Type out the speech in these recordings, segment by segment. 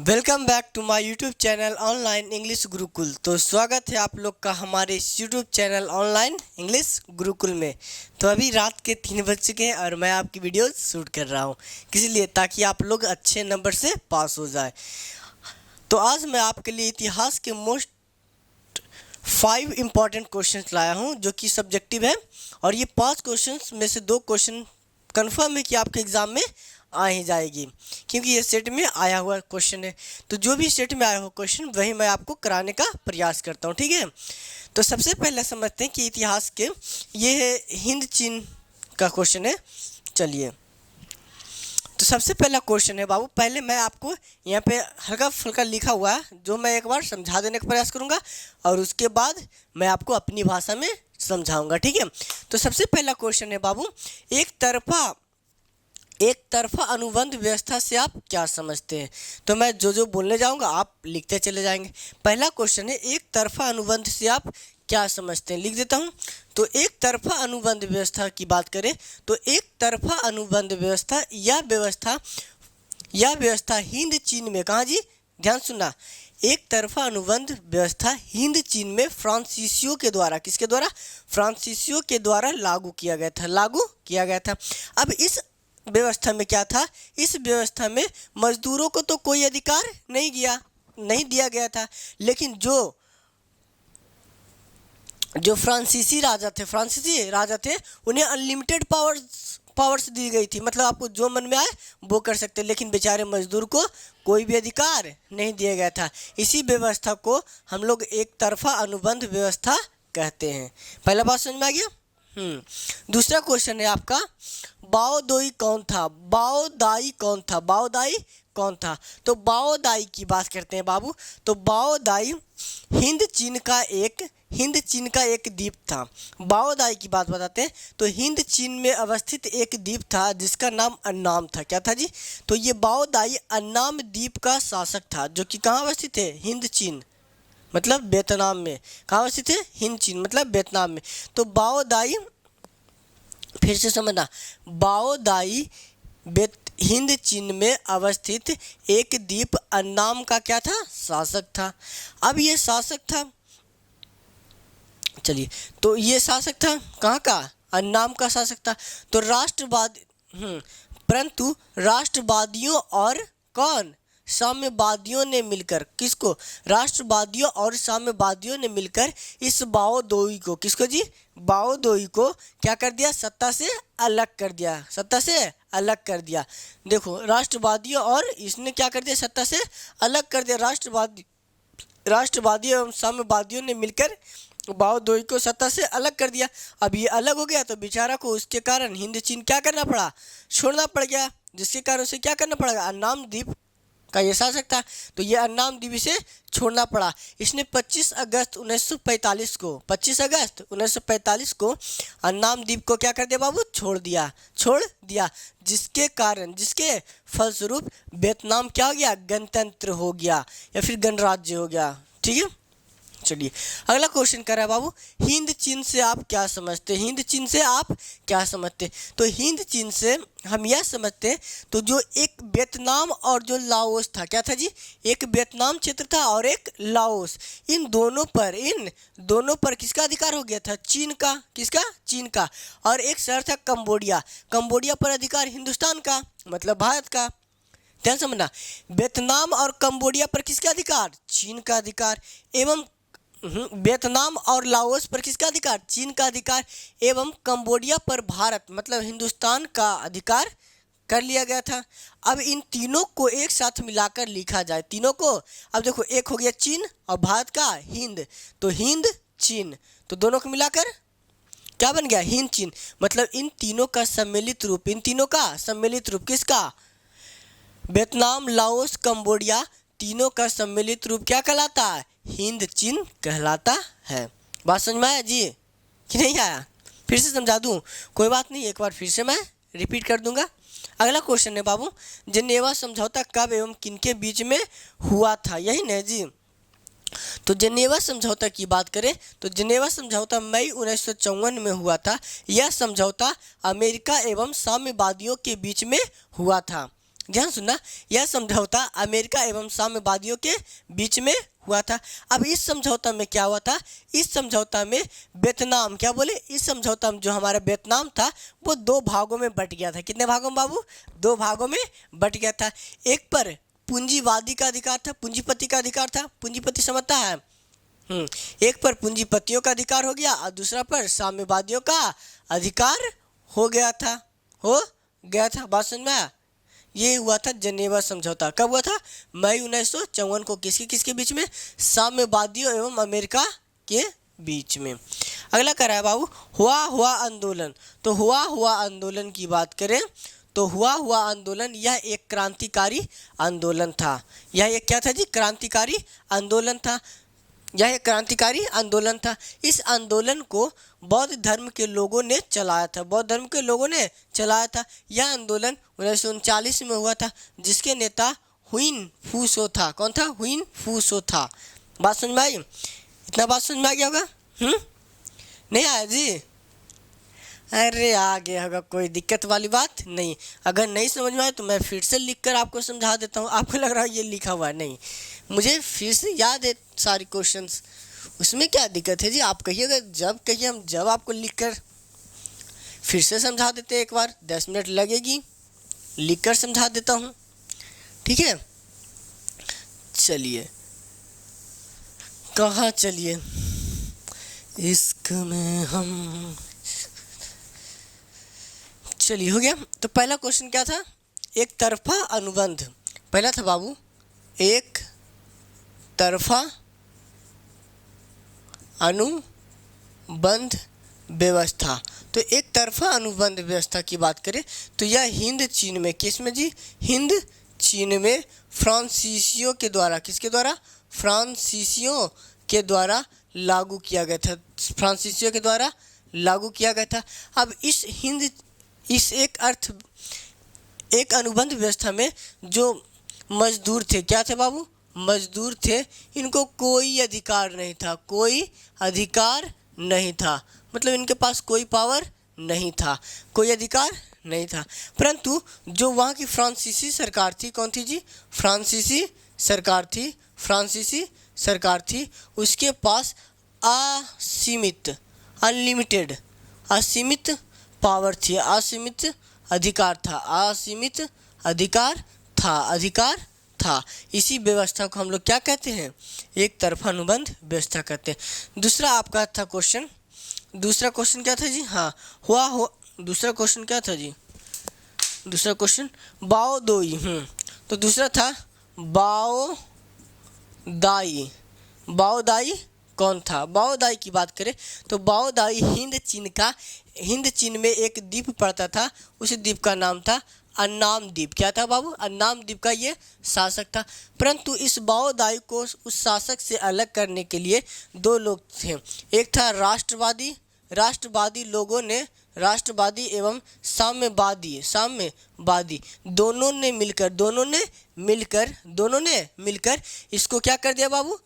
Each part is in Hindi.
Welcome back to my YouTube channel online English Gurukul. तो स्वागत है आप लोग का हमारे इस YouTube channel online English Gurukul में। तो अभी रात के 3 बज चुके हैं और मैं आपकी वीडियो शूट कर रहा हूँ, किस लिए, ताकि आप लोग अच्छे नंबर से पास हो जाए। तो आज मैं आपके लिए इतिहास के मोस्ट 5 इम्पॉर्टेंट क्वेश्चन लाया हूँ जो कि सब्जेक्टिव है, और ये 5 क्वेश्चन में से 2 क्वेश्चन कन्फर्म है कि आपके एग्ज़ाम में आ ही जाएगी, क्योंकि ये सेट में आया हुआ क्वेश्चन है। तो जो भी सेट में आया हुआ क्वेश्चन वही मैं आपको कराने का प्रयास करता हूँ, ठीक है। तो सबसे पहले समझते हैं कि इतिहास के ये है हिंद चीन का क्वेश्चन है। चलिए, तो सबसे पहला क्वेश्चन है बाबू, पहले मैं आपको यहाँ पे हल्का फुल्का लिखा हुआ है जो मैं एक बार समझा देने का प्रयास करूँगा, और उसके बाद मैं आपको अपनी भाषा में समझाऊँगा, ठीक है। तो सबसे पहला क्वेश्चन है बाबू, एक तरफा अनुबंध व्यवस्था से आप क्या समझते हैं। तो मैं जो बोलने जाऊंगा आप लिखते चले जाएंगे। पहला क्वेश्चन है, एक तरफा अनुबंध से आप क्या समझते हैं, लिख देता हूं। तो एक तरफा अनुबंध व्यवस्था की बात करें तो एक तरफा अनुबंध व्यवस्था यह व्यवस्था हिंद चीन में, कहाँ जी, ध्यान सुनना, एक तरफा अनुबंध व्यवस्था हिंद चीन में फ्रांसीसियों के द्वारा, किसके द्वारा, फ्रांसीसियों के द्वारा लागू किया गया था। अब इस व्यवस्था में क्या था, इस व्यवस्था में मजदूरों को तो कोई अधिकार नहीं दिया गया था, लेकिन जो फ्रांसीसी राजा थे उन्हें अनलिमिटेड पावर्स दी गई थी। मतलब आपको जो मन में आए वो कर सकते, लेकिन बेचारे मजदूर को कोई भी अधिकार नहीं दिया गया था। इसी व्यवस्था को हम लोग एक तरफा अनुबंध व्यवस्था कहते हैं। पहला बात समझ में आ गया। दूसरा क्वेश्चन है आपका, बाओदाई कौन था। तो बाओदाई की बात करते हैं बाबू। तो बाओदाई हिंद चीन का एक द्वीप था। बाओदाई की बात बताते हैं तो हिंद चीन में अवस्थित एक द्वीप था जिसका नाम अन्नाम था। क्या था जी, तो ये बाओदाई अन्नाम द्वीप का शासक था, जो कि कहाँ अवस्थित है, हिंद चीन मतलब वियतनाम में। कहाँ अवस्थित है, हिंद चीन मतलब वियतनाम में। तो बाओदाई, फिर से समझना, बाओदाई हिंद चीन में अवस्थित एक द्वीप अन्नाम का क्या था, शासक था। अब ये शासक था, चलिए, तो ये शासक था कहाँ का, अन्नाम का शासक था। तो परंतु राष्ट्रवादियों और साम्यवादियों ने मिलकर, किसको, राष्ट्रवादियों और साम्यवादियों ने मिलकर इस बाओदाई को, किसको जी, बाओदाई को क्या कर दिया, सत्ता से अलग कर दिया। देखो, राष्ट्रवादियों और इसने क्या कर दिया, सत्ता से अलग कर दिया। राष्ट्रवादी एवं साम्यवादियों ने मिलकर बाओदाई को सत्ता से अलग कर दिया। अब ये अलग हो गया तो बेचारा को उसके कारण हिंद चीन क्या करना पड़ा, छोड़ना पड़ गया, जिसके कारण उसे क्या करना पड़ेगा, अन्नाम द्वीप का ये शासक था तो ये अन्नाम द्वीप से छोड़ना पड़ा। इसने 25 अगस्त 1945 को अन्नाम द्वीप को क्या कर दिया बाबू, छोड़ दिया, जिसके फलस्वरूप वियतनाम क्या हो गया, गणतंत्र हो गया या फिर गणराज्य हो गया, ठीक है। चलिए, अगला क्वेश्चन कर रहा है बाबू, हिंद चीन से आप क्या समझते, तो हिंद चीन से हम यह समझते हैं, तो जो एक वियतनाम और जो लाओस था, क्या था जी, एक वियतनाम क्षेत्र था और एक लाओस, इन दोनों पर किसका अधिकार हो गया था, चीन का, किसका, चीन का। और एक शहर था कंबोडिया पर अधिकार हिंदुस्तान का, मतलब भारत का। ध्यान समझना, वियतनाम और कंबोडिया पर किसका अधिकार, चीन का अधिकार, एवं वियतनाम और लाओस पर किसका अधिकार, चीन का अधिकार, एवं कंबोडिया पर भारत मतलब हिंदुस्तान का अधिकार कर लिया गया था। अब इन तीनों को एक साथ मिलाकर लिखा जाए, तीनों को, अब देखो, एक हो गया चीन और भारत का हिंद, तो हिंद चीन, तो दोनों को मिलाकर क्या बन गया, हिंद चीन। मतलब इन तीनों का सम्मिलित रूप किसका, वियतनाम, लाओस, कंबोडिया, तीनों का सम्मिलित रूप क्या कहलाता है, हिंद चीन कहलाता है। बात समझ में आया जी कि नहीं आया, फिर से समझा दूं, कोई बात नहीं, एक बार फिर से मैं रिपीट कर दूंगा। अगला क्वेश्चन है बाबू, जेनेवा समझौता कब एवं किनके बीच में हुआ था, यही नहीं जी। तो जेनेवा समझौता की बात करें तो जेनेवा समझौता मई 1954 में हुआ था। यह समझौता अमेरिका एवं साम्यवादियों के बीच में हुआ था। ध्यान सुनना, यह समझौता अमेरिका एवं साम्यवादियों के बीच में हुआ था। अब इस समझौता में क्या हुआ था, इस समझौता में वियतनाम, क्या बोले, इस समझौता में जो हमारा वियतनाम था वो 2 भागों में बट गया था। कितने भागों में बाबू, 2 भागों में बट गया था। एक पर पूंजीवादी का अधिकार था, पूंजीपति का अधिकार था, पूंजीपति समझता है, एक पर पूंजीपतियों का अधिकार हो गया और दूसरा पर साम्यवादियों का अधिकार हो गया था, बात समझ में आया। ये हुआ था जेनेवा समझौता। कब हुआ था, मई 1954 को। किसके बीच में, साम्यवादियों एवं अमेरिका के बीच में। अगला कह रहा है बाबू, हुआ आंदोलन। तो हुआ आंदोलन की बात करें तो हुआ आंदोलन यह एक क्रांतिकारी आंदोलन था। यह एक क्या था जी, क्रांतिकारी आंदोलन था। यह एक क्रांतिकारी आंदोलन था। इस आंदोलन को बौद्ध धर्म के लोगों ने चलाया था, बौद्ध धर्म के लोगों ने चलाया था। यह आंदोलन 1939 में हुआ था, जिसके नेता हुइन फूसो था। कौन था, हुइन फूसो था। बात समझ में आई, इतना बात समझ में आ गया होगा, नहीं आया जी, अरे आ गया होगा, कोई दिक्कत वाली बात नहीं। अगर नहीं समझ में आए तो मैं फिर से लिख कर आपको समझा देता हूँ। आपको लग रहा है ये लिखा हुआ है, नहीं, मुझे फिर से याद है सारी क्वेश्चंस, उसमें क्या दिक्कत है जी। आप कहिएगा, जब कहिए हम जब आपको लिख कर फिर से समझा देते हैं। एक बार 10 मिनट लगेगी, लिख कर समझा देता हूँ, ठीक है। चलिए, कहाँ चलिए, इश्क में हम, चलिए हो गया। तो पहला क्वेश्चन क्या था, एक तरफा अनुबंध। पहला था बाबू एक तरफा अनुबंध व्यवस्था। तो एक तरफा अनुबंध व्यवस्था की बात करें तो यह हिंद चीन में, किस में जी, हिंद चीन में फ्रांसीसियों के द्वारा, किसके द्वारा, फ्रांसीसियों के द्वारा लागू किया गया था, फ्रांसीसियों के द्वारा लागू किया गया था। अब इस एक अनुबंध व्यवस्था में जो मजदूर थे, क्या थे बाबू, मजदूर थे, इनको कोई अधिकार नहीं था, कोई अधिकार नहीं था, मतलब इनके पास कोई पावर नहीं था, कोई अधिकार नहीं था। परंतु जो वहाँ की फ्रांसीसी सरकार थी, कौन थी जी, फ्रांसीसी सरकार थी, उसके पास असीमित पावर थी, असीमित अधिकार था। इसी व्यवस्था को हम लोग क्या कहते हैं, एक तरफा अनुबंध व्यवस्था कहते हैं। दूसरा आपका था क्वेश्चन, दूसरा क्वेश्चन क्या था जी, हाँ दूसरा क्वेश्चन क्या था जी, दूसरा क्वेश्चन बाओदाई। तो दूसरा था बाओदाई कौन था। बाओदाई की बात करें तो बाओदाई हिंद चीन में एक द्वीप पड़ता था, उस द्वीप का नाम था अन्नाम द्वीप। क्या था बाबू, अन्नाम द्वीप का ये शासक था। परंतु इस बाओदाई को उस शासक से अलग करने के लिए 2 लोग थे, एक था राष्ट्रवादी लोगों ने, राष्ट्रवादी एवं साम्यवादी दोनों ने मिलकर इसको क्या कर दिया बाबू,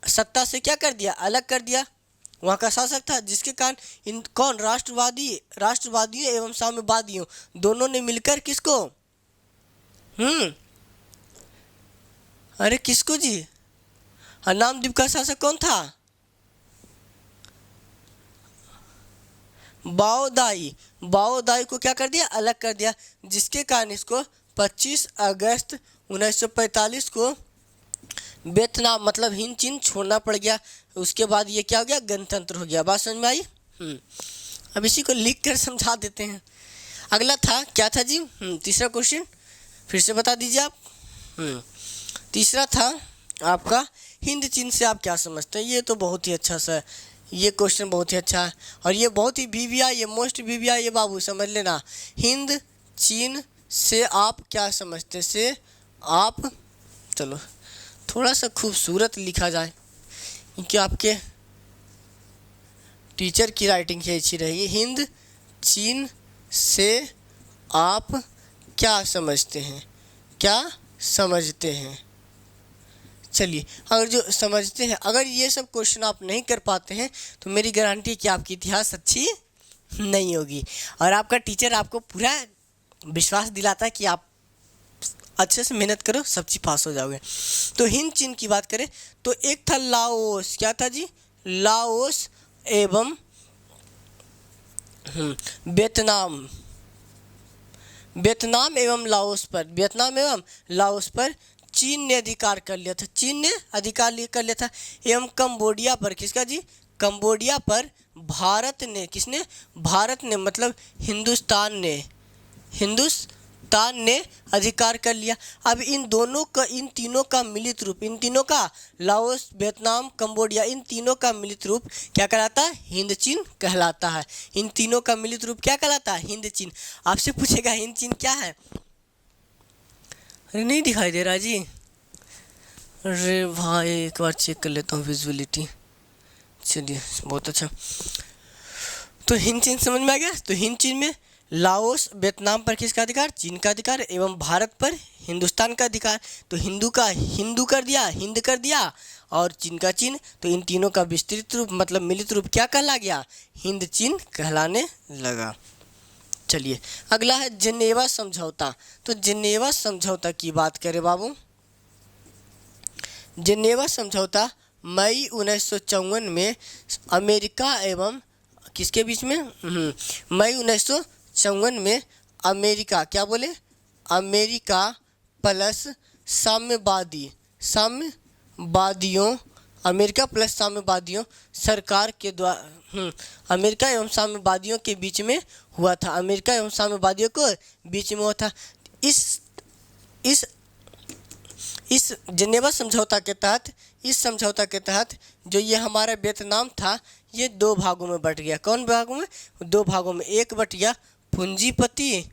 सत्ता से क्या कर दिया, अलग कर दिया। वहाँ का शासक था, जिसके कारण राष्ट्रवादियों एवं साम्यवादियों दोनों ने मिलकर किसको, अरे किसको जी, अन्नाम द्वीप का शासक कौन था, बाओदाई को क्या कर दिया, अलग कर दिया, जिसके कारण इसको 25 अगस्त 1945 को वियतनाम मतलब हिंद चीन छोड़ना पड़ गया। उसके बाद ये क्या हो गया, गणतंत्र हो गया। बात समझ में आई। अब इसी को लिख कर समझा देते हैं। अगला था क्या था जी, तीसरा क्वेश्चन फिर से बता दीजिए आप। तीसरा था आपका हिंद चीन से आप क्या समझते हैं। ये तो बहुत ही अच्छा सा, ये क्वेश्चन बहुत ही अच्छा है और ये बहुत ही VVI, ये मोस्ट VVI, ये बाबू समझ लेना। हिंद चीन से आप क्या समझते, से आप, चलो थोड़ा सा खूबसूरत लिखा जाए क्योंकि आपके टीचर की राइटिंग ही अच्छी रहेगी। हिंद चीन से आप क्या समझते हैं, चलिए अगर जो समझते हैं, अगर ये सब क्वेश्चन आप नहीं कर पाते हैं तो मेरी गारंटी कि आपकी इतिहास अच्छी नहीं होगी। और आपका टीचर आपको पूरा विश्वास दिलाता है कि अच्छे से मेहनत करो, सब चीज़ पास हो जाओगे। तो हिंद चीन की बात करें तो एक था लाओस, क्या था जी, लाओस एवं वियतनाम, वियतनाम एवं लाओस पर चीन ने अधिकार कर लिया था, चीन ने अधिकार कर लिया था। एवं कंबोडिया पर, किसका जी, कंबोडिया पर भारत ने, किसने, भारत ने मतलब हिंदुस्तान ने अधिकार कर लिया। अब इन तीनों का मिलित रूप, इन तीनों का, लाओस, वियतनाम, कंबोडिया, इन तीनों का मिलित रूप क्या कहलाता है, हिंद चीन कहलाता है। इन तीनों का मिलित रूप क्या कहलाता है, हिंद चीन। आपसे पूछेगा हिंद चीन क्या है, अरे नहीं दिखाई दे रहा जी, अरे भाई एक बार चेक कर लेता हूँ विजुअलिटी। चलिए बहुत अच्छा, तो हिंद चीन समझ में आ गया। तो हिंद चीन में लाओस, वियतनाम पर किसका अधिकार, चीन का अधिकार, एवं भारत पर हिंदुस्तान का अधिकार। तो हिंदू का हिंदू कर दिया, हिंद कर दिया, और चीन का चीन। तो इन तीनों का विस्तृत रूप मतलब मिलित रूप क्या कहला गया, हिंद चीन कहलाने लगा। चलिए अगला है जिनेवा समझौता। तो जिनेवा समझौता की बात करें बाबू, जिनेवा समझौता मई 1954 में अमेरिका एवं किसके बीच में, मई 1954 में अमेरिका, क्या बोले, अमेरिका प्लस साम्यवादियों, अमेरिका प्लस साम्यवादियों सरकार के द्वारा, अमेरिका एवं साम्यवादियों के बीच में हुआ था, अमेरिका एवं साम्यवादियों को बीच में हुआ था। इस जिनेवा समझौता के तहत जो ये हमारा वियतनाम था, ये दो भागों में बट गया। कौन भागों में, दो भागों में, एक बट गया पूंजीपति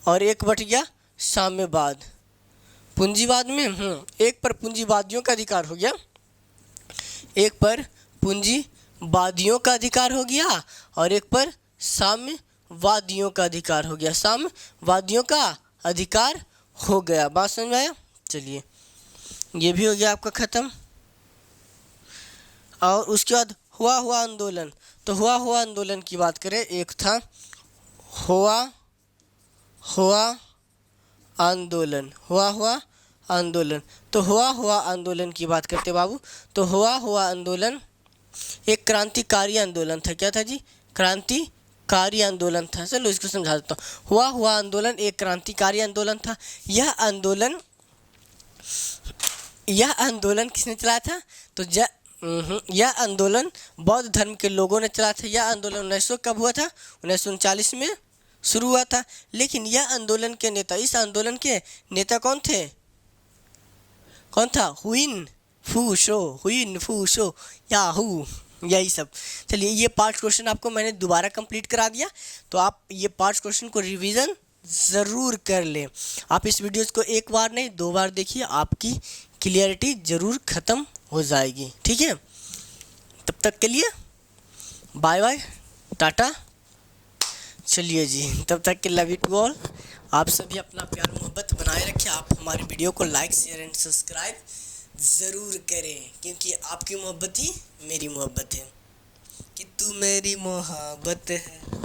और एक बट गया साम्यवाद। पूंजीवाद में एक पर पूंजीवादियों का अधिकार हो गया, एक पर पूंजीवादियों का अधिकार हो गया, और एक पर साम्यवादियों का अधिकार हो गया, साम्यवादियों का अधिकार हो गया। बात समझ में आया। चलिए ये भी हो गया आपका ख़त्म। और उसके बाद हुआ आंदोलन। तो हुआ आंदोलन की बात करें, एक था हुआ आंदोलन, तो हुआ आंदोलन की बात करते बाबू। तो हुआ आंदोलन एक क्रांतिकारी आंदोलन था। क्या था जी, क्रांतिकारी आंदोलन था। चलो इसको समझा देता हूँ। हुआ आंदोलन एक क्रांतिकारी आंदोलन था। यह आंदोलन किसने चलाया था, तो यह आंदोलन बौद्ध धर्म के लोगों ने चलाया था। यह आंदोलन 1900 कब हुआ था, 1939 में शुरू हुआ था। लेकिन यह आंदोलन के नेता, इस आंदोलन के नेता कौन थे, कौन था, हुइन फू शो याहू, यही सब। चलिए ये 5 क्वेश्चन आपको मैंने दोबारा कंप्लीट करा दिया, तो आप ये 5 क्वेश्चन को रिवीजन ज़रूर कर लें। आप इस वीडियोस को एक बार नहीं 2 बार देखिए, आपकी क्लियरिटी ज़रूर ख़त्म हो जाएगी। ठीक है, तब तक के लिए बाय बाय, टाटा। चलिए जी, तब तक के लव यू टू ऑल। आप सभी अपना प्यार मोहब्बत बनाए रखें। आप हमारे वीडियो को लाइक शेयर एंड सब्सक्राइब ज़रूर करें, क्योंकि आपकी मोहब्बत ही मेरी मोहब्बत है, कि तू मेरी मोहब्बत है।